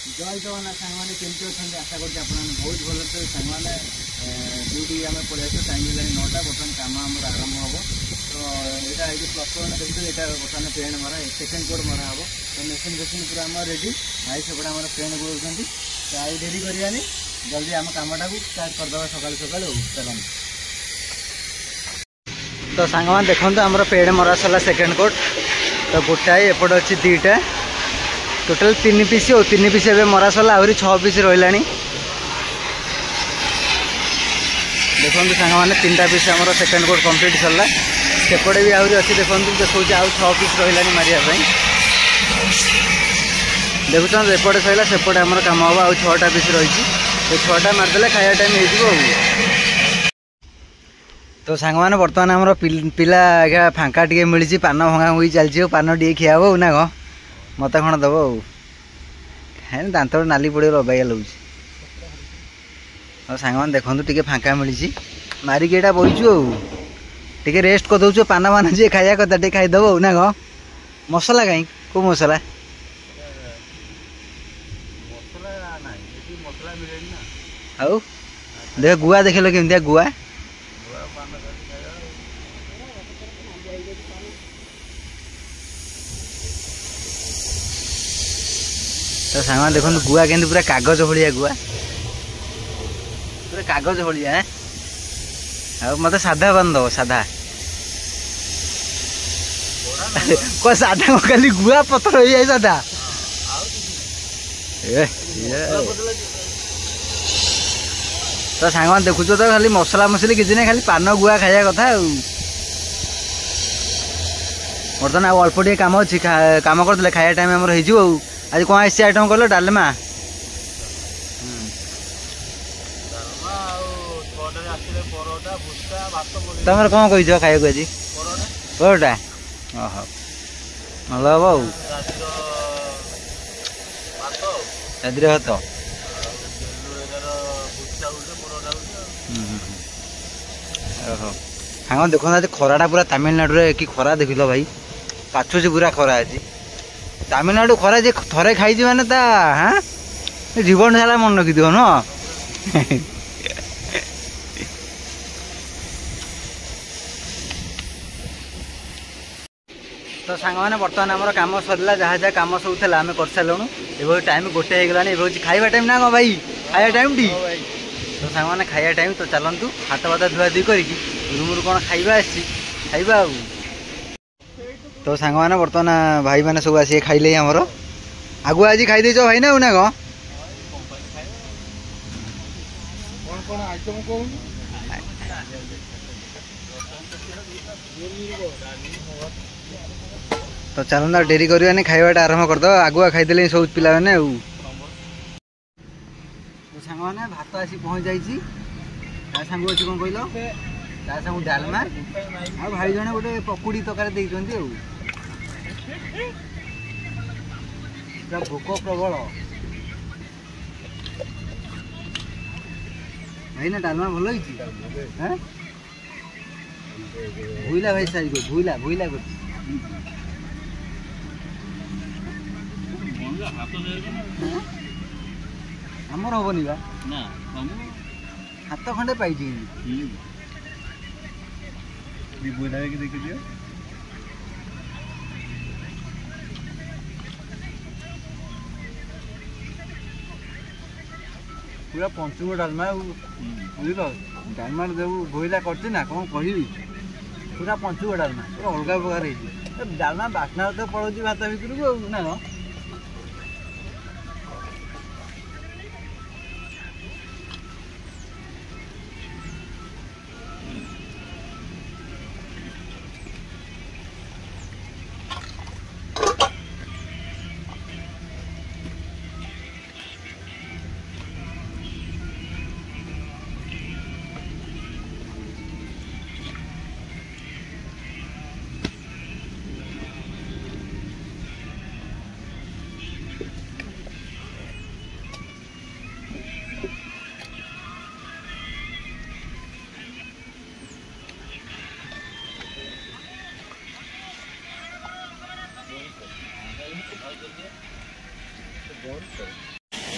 जय जगन्नाथ सांग मैंने केमती अच्छा आशा कर बहुत भल तो सांग मैंने ड्यूटी आम पड़े टाइम है 9टा बर्तमान कम आम आरंभ हम तो यहाँ ये प्लस वन देखते यहाँ बर्तमान पेंट मरा सेकेंड कोड मरा हम तो मेसीन फेसीन पूरा आम रेडी भाई सेपटे आम पेंट गोलाउं तो आई डेरी करानी जल्दी आम कमटा को स्टार्ट करदे सकाल सकाल चल तो सांग मैंने देखते आम पेड़ मरा सरला सेकेंड कोट तो गोटाए एपट अच्छी 2टा टोटाल 3 पीस और 3 पीस ए मरा सरला आहरी 6 पीस रहा देखो सांग मैंने 3टा पीस आम सेकेंड कोट कंप्लीट सरला सेपटे भी आहरी अच्छी देखो देखो आउ 6 पीस रहा मारिया देखुन एपटे सरला सेपटे आम कम हम आउ 6टा पीस रही 6टा मारिदे खाया टाइम हो तो सांग मैंने बर्तमान आम पिला आज्ञा फांका टे मिली पान भंगा हुई चलती पान टे खियाब ना कह मत खण दब है दांत नाली पड़े अबाया लगे और सांग मैंने देखो टे फांका मिली मारिक यहाँ बहीचु टे रेस्ट करदे पान मान जी खाया कथा टे खाईदब ना कह मसला कहीं कौ मसला आउ देख गुआ देख लो केमती गुआ तो सांग देखो गुआ के पूरा कागज भाया गुआ पूरा कागज भाया है मत साधा बन दो साधा को साधा खाली गुआ पत्थर हो जाए साधा तो सांग देखुच तो खाली मसला मसली किसी ना खाली पान गुआ खाया कथा बर्तमान आ अल्प टे कम अच्छी कम करदे खाया टाइम आम हो आज कौन आसी आइटम कल डालमा तुम कौन कही खाया आज परोटा ओह भल हम आदि भात ओहो हाँ देखो खराटा पूरा तमिलनाडु कि खरा देख लो भाई पाछुची पूरा खरा आज तमिलनाडु खरा जे थरे खाई मैंने हाँ जीवन सारा मन रखी दिव न तो सांग मैंने बर्तमान आम कम सरला जहाँ जहाँ कम सब थी आम कर सारूँ ये टाइम गोटे हो खाଇବା टाइम ना कौन भाई खाया टाइम टी तो सांग मैंने खाया टाइम तो चलतु हाथ बात धुआ धुई कर रूम रू कौन खाଇବା खाଇବା तो सांग मैंने बर्तमान भाई मैंने सब आसिक खाइले आमर आगु आज खाई भाई ना ना कौन तो चलना डेरी करवानी खाइबाटा आरंभ करद आगुआ खाईदे सब पिला मैंने सांग मैंने भात आसी पहुँच जाइए सांग अच्छी कौन कहल सांग डालमा आ भाई जने गोटे पकुड़ी तकारी देखते पूरा भोक प्रबल भाई ना डालमा भल है भूला भाई साइज को भूला भूला कर आमर हेनी बा हाथ खंडे पाई देखिए पूरा पंचुक डालमा बुझल डालमा जब भोईला करना कौन कह पूरा पंचुक डालमा पूरा अलग प्रकार डालमा बास्ना तो पड़ोसी भात भितर को ना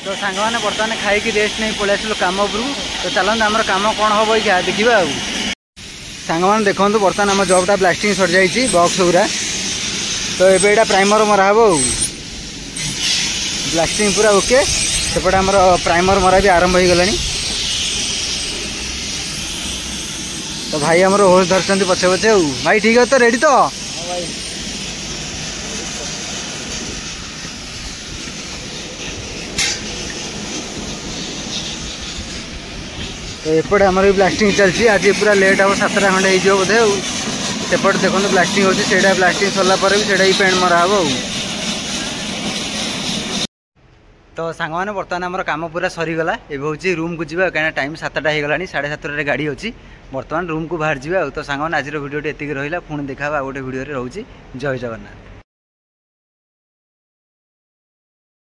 तो सांग मैंने बर्तमान खाई रेस्ट नहीं पलि आसलु कम उपरू तो चलते आम कम कौन हम क्या देखा सांग मैंने देखो बर्तमान आम जॉबटा ब्लास्टिंग सर जाइए बॉक्स गुरा तो ये प्राइमर मरा हे ब्लास्टिंग पूरा ओके सेपटे आम प्राइमर मरा भी आरंभ हो गला तो भाई आमर होश धरते पछे पछे भाई ठीक है तो रेडी तो तो एपटे आमर भी ब्लास्टिंग चलती आज पूरा लेट हम 7टा खंडे हो बोधे सेपटे देखो ब्लास्टिंग होता ब्लास्टिंग सरला भी पेंट मरा हे तो सांग मैंने बर्तमान आम कम पूरा सरीगला एवं रूम को जावा कहीं टाइम 7टा हो गला 7:30 गाड़ी अच्छी बर्तमान रूम को बाहर जावा तो सांग मैंने आज वीडियो एति रहा पुणी देखा गोटे वीडियो रोचे जय जगन्नाथ।